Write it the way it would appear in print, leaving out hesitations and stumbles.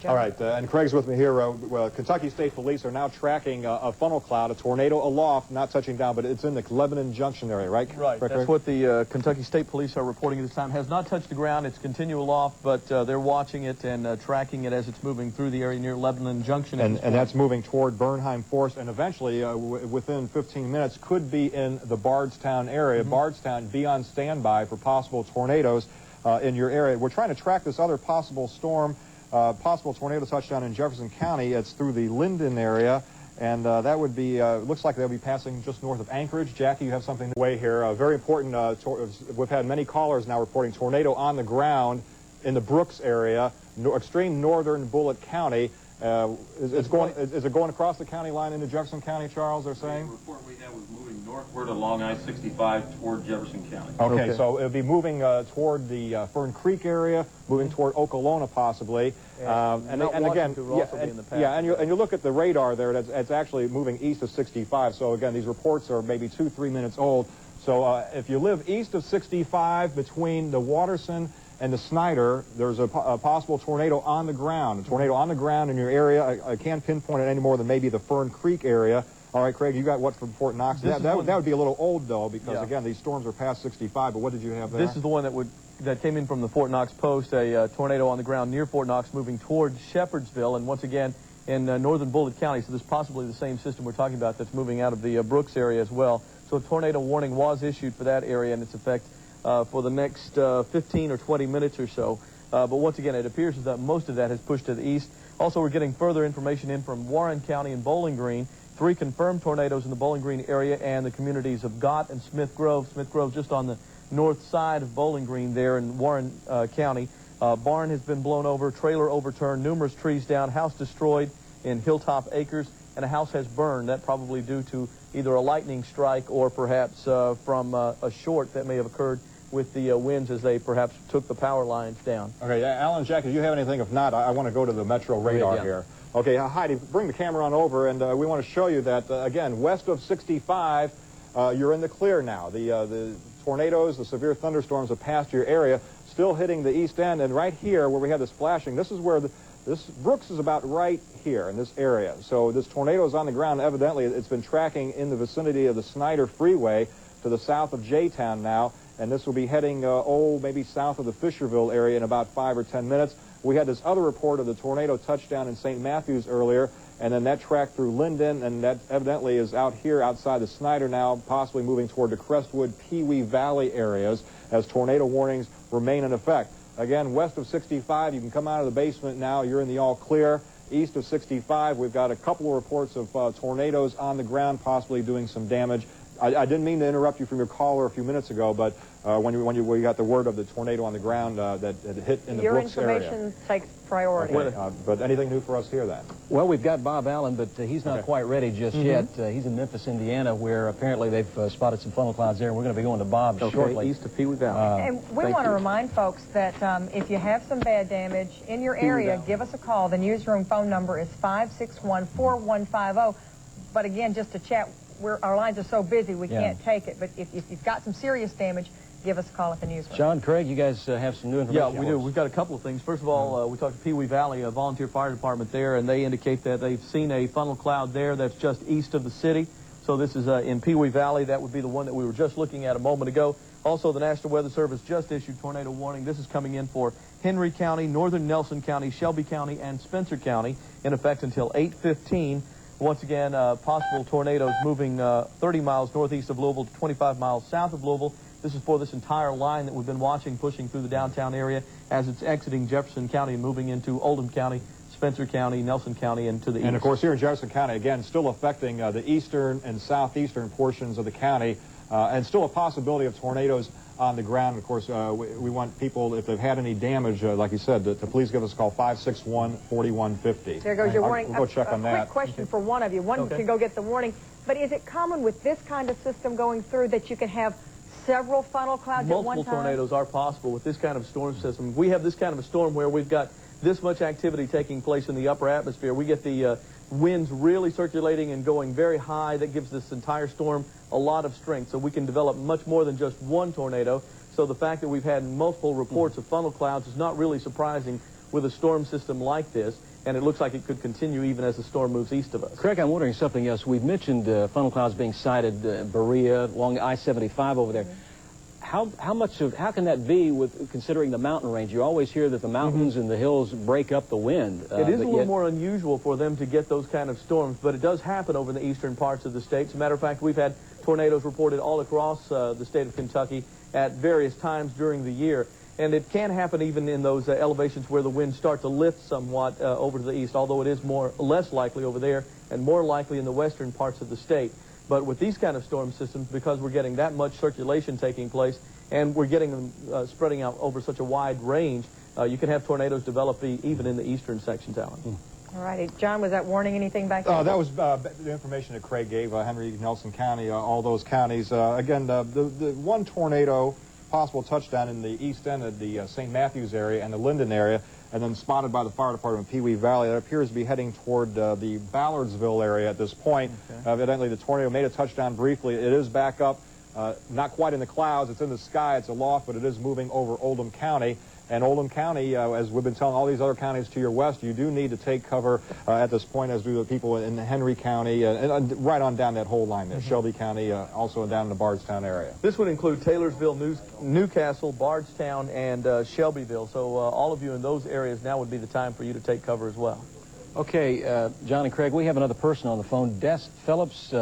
All right, and Craig's with me here. Kentucky State Police are now tracking a funnel cloud, a tornado aloft, not touching down, but it's in the Lebanon Junction area, right? Right, that's what the Kentucky State Police are reporting at this time. Has not touched the ground, it's continual aloft, but they're watching it and tracking it as it's moving through the area near Lebanon Junction. And that's moving toward Bernheim Forest, and eventually, within 15 minutes, could be in the Bardstown area. Bardstown, be on standby for possible tornadoes in your area. We're trying to track this other possible storm. Possible tornado touchdown in Jefferson County. It's through the Linden area, and that would be, looks like they'll be passing just north of Anchorage. Jackie, you have something way here. Very important, we've had many callers now reporting tornado on the ground in the Brooks area, extreme northern Bullitt County. Is it going across the county line into Jefferson County, Charles, they're saying? The report we have was moving northward along I-65 toward Jefferson County. Okay, so it'll be moving toward the Fern Creek area, moving toward Okolona possibly. And again, and you look at the radar there, it's actually moving east of 65. So again, these reports are maybe 2-3 minutes old. So if you live east of 65 between the Watterson and the Snyder, there's a possible tornado on the ground. A tornado on the ground in your area. I can't pinpoint it any more than maybe the Fern Creek area. All right, Craig, you got what from Fort Knox? That would be a little old, though, because, again, these storms are past 65. But what did you have there? This is the one that came in from the Fort Knox Post, a tornado on the ground near Fort Knox moving toward Shepherdsville, and once again in northern Bullitt County. So this is possibly the same system we're talking about that's moving out of the Brooks area as well. So a tornado warning was issued for that area and its effect for the next 15 or 20 minutes or so. But once again, it appears that most of that has pushed to the east. Also, we're getting further information in from Warren County and Bowling Green. 3 confirmed tornadoes in the Bowling Green area and the communities of Gott and Smith Grove. Smith Grove just on the north side of Bowling Green there in Warren County. Barn has been blown over, trailer overturned, numerous trees down, house destroyed in Hilltop Acres, and a house has burned. That probably due to either a lightning strike or perhaps from a short that may have occurred with the winds as they perhaps took the power lines down. Okay, Alan, Jack, do you have anything? If not, I want to go to the Metro radar here. Okay, Heidi, bring the camera on over, and we want to show you that, again, west of 65, you're in the clear now. The tornadoes, the severe thunderstorms have passed your area, still hitting the east end, and right here where we have this flashing, this is where this Brooks is about right here in this area. So this tornado is on the ground. Evidently, it's been tracking in the vicinity of the Snyder Freeway to the south of J-Town now, and this will be heading, maybe south of the Fisherville area in about 5 or 10 minutes. We had this other report of the tornado touchdown in St. Matthews earlier, and then that tracked through Linden, and that evidently is out here outside the Snyder now, possibly moving toward the Crestwood, Pewee Valley areas as tornado warnings remain in effect. Again, west of 65, you can come out of the basement now. You're in the all clear. East of 65, we've got a couple of reports of tornadoes on the ground, possibly doing some damage. I didn't mean to interrupt you from your caller a few minutes ago, but when you got the word of the tornado on the ground that hit in the Brooks area. Your information takes priority. Okay, but anything new for us here then? Well, we've got Bob Allen, but he's not quite ready just yet. He's in Memphis, Indiana, where apparently they've spotted some funnel clouds there, and we're going to be going to Bob shortly. East of Pewee Valley. And we want to remind folks that if you have some bad damage in your area, give us a call. The newsroom phone number is 561-4150. But again, just to chat, our lines are so busy we can't take it. But if you've got some serious damage, give us a call at the newsroom. John, Craig, you guys have some new information. Yeah, we do. We've got a couple of things. First of all, we talked to Pewee Valley, a volunteer fire department there, and they indicate that they've seen a funnel cloud there that's just east of the city. So this is in Pewee Valley. That would be the one that we were just looking at a moment ago. Also, the National Weather Service just issued tornado warning. This is coming in for Henry County, northern Nelson County, Shelby County, and Spencer County, in effect until 8:15. Once again, possible tornadoes moving 30 miles northeast of Louisville to 25 miles south of Louisville. This is for this entire line that we've been watching, pushing through the downtown area as it's exiting Jefferson County and moving into Oldham County, Spencer County, Nelson County, and to the east. And, of course, here in Jefferson County, again, still affecting the eastern and southeastern portions of the county, and still a possibility of tornadoes on the ground. Of course, we want people, if they've had any damage, like you said, to please give us a call, 561-4150. There goes your warning. We'll go check on that. Quick question for one of you. One can go get the warning. But is it common with this kind of system going through that you can have several funnel clouds at one time? Multiple tornadoes are possible with this kind of storm system. We have this kind of a storm where we've got this much activity taking place in the upper atmosphere. We get the winds really circulating and going very high. That gives this entire storm a lot of strength. So we can develop much more than just one tornado. So the fact that we've had multiple reports of funnel clouds is not really surprising with a storm system like this, and it looks like it could continue even as the storm moves east of us. Craig, I'm wondering something else. We've mentioned funnel clouds being sighted in Berea, along I-75 over there. How can that be with considering the mountain range? You always hear that the mountains and the hills break up the wind. It is a little more unusual for them to get those kind of storms, but it does happen over in the eastern parts of the state. As a matter of fact, we've had tornadoes reported all across the state of Kentucky at various times during the year. And it can happen even in those elevations where the winds start to lift somewhat over to the east, although it is less likely over there and more likely in the western parts of the state. But with these kind of storm systems, because we're getting that much circulation taking place and we're getting them spreading out over such a wide range, you can have tornadoes develop even in the eastern sections, Alan. All righty. John, was that warning anything back there? That was the information that Craig gave, Henry, Nelson County, all those counties. Again, the one tornado possible touchdown in the east end of the St. Matthews area and the Linden area, and then spotted by the fire department in Pee Wee Valley. That appears to be heading toward the Ballardsville area at this point. Okay. Evidently, the tornado made a touchdown briefly. It is back up, not quite in the clouds. It's in the sky. It's aloft, but it is moving over Oldham County. And Oldham County, as we've been telling all these other counties to your west, you do need to take cover at this point, as do the people in Henry County, and right on down that whole line there. Shelby County, also down in the Bardstown area. This would include Taylorsville, Newcastle, Bardstown, and Shelbyville. So all of you in those areas, now would be the time for you to take cover as well. Okay, John and Craig, we have another person on the phone, Des Phillips.